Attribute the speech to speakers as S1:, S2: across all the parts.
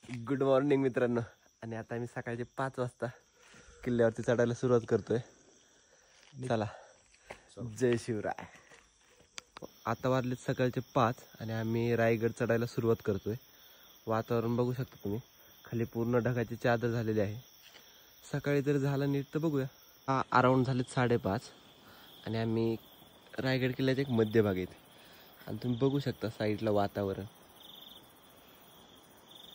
S1: Good morning मित्रांनो. आणि आता आम्ही सकाळचे 5 वाजता किल्ल्यावरती चढायला सुरुवात करतोय. चला, जय शिवराय. आता वाजले सकाळचे 5 आणि आम्ही रायगड चढायला सुरुवात करतोय. वातावरण बघू शकता तुम्ही, खाली पूर्ण ढगाची चादर झालेली आहे. सकाळी जर झालं नीट तर बघूया. अराऊंड झालेत 5:30 आणि आम्ही रायगड किल्ल्याच्या एक मध्यभागी येते आणि तुम्ही बघू शकता साईडला वातावरण.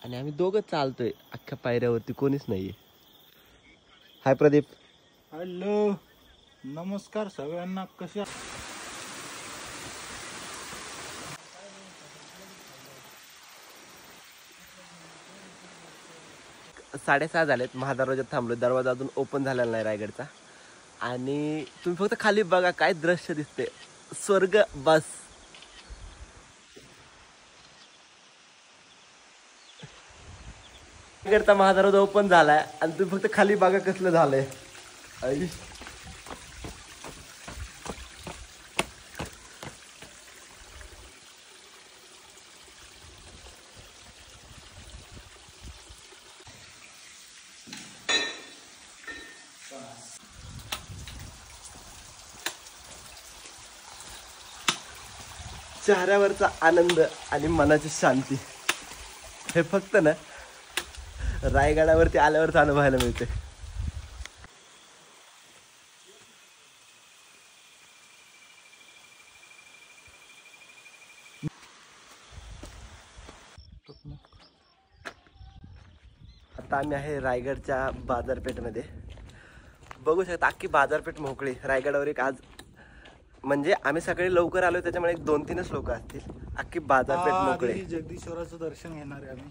S1: आणि आम्ही दोघं चालतोय, अख्ख्या पायऱ्यावरती कोणीच नाहीये. हाय प्रदीप.
S2: हॅलो, नमस्कार सगळ्यांना. कशा
S1: 6:30 झालेत. महादरवाज्यात थांबलो, दरवाजा अजून ओपन झालेला नाही रायगडचा. आणि तुम्ही फक्त खाली बघा, काय दृश्य दिसते, स्वर्ग. बस रायगडचा महादरवाजा ओपन झालाय आणि तुम्ही फक्त खाली बघा कसलं झालंय. चेहऱ्यावरचा आनंद आणि मनाची शांती हे फक्त ना रायगडावरती आल्यावरच अनुभवायला मिळते. आता आम्ही आहे रायगडच्या बाजारपेठमध्ये. बघू शकता अख्खी बाजारपेठ मोकळी. रायगडावर एक आज म्हणजे आम्ही सकाळी लवकर आलो त्याच्यामुळे 2-3च लोक असतील. अख्खी बाजारपेठ मोकळी.
S2: जगदीश्वराचं दर्शन घेणार आहे आम्ही.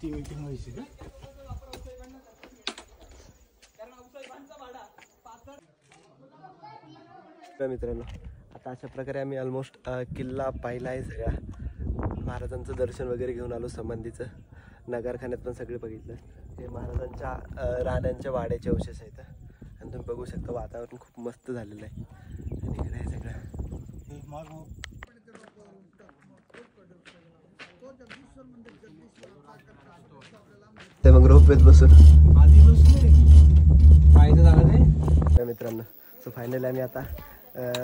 S2: ती मीटिंग व्हायची का?
S1: मित्रांनो, आता अशा प्रकारे आम्ही ऑलमोस्ट किल्ला पाहिला आहे. सगळ्या महाराजांचं दर्शन वगैरे घेऊन आलो. संबंधीचं नगरखान्यात पण सगळे बघितलं. हे महाराजांच्या राण्यांच्या वाड्याचे अवशेष आहेत. आणि तुम्ही बघू शकता वातावरण खूप मस्त झालेलं आहे. आणि इकडे हे सगळं ते मग रोपवेत बसून मित्रांनो. सो फायनली आम्ही आता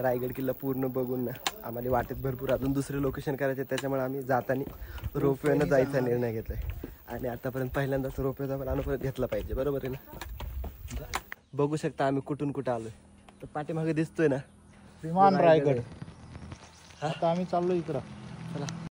S1: रायगड किल्ला पूर्ण बघून ना आम्हाला वाटेत भरपूर अजून दुसरे लोकेशन करायचे, त्याच्यामुळे आम्ही जाताना रोपवेनं जायचा निर्णय घेतलाय. आणि आतापर्यंत पहिल्यांदाच रोपवेचा पण अनुभव घेतला पाहिजे, बरोबर आहे ना. बघू शकता आम्ही कुठून कुठं आलोय. तर पाठीमागे दिसतोय ना
S2: विमान रायगड. आता आम्ही चाललो इकडं.
S1: चला.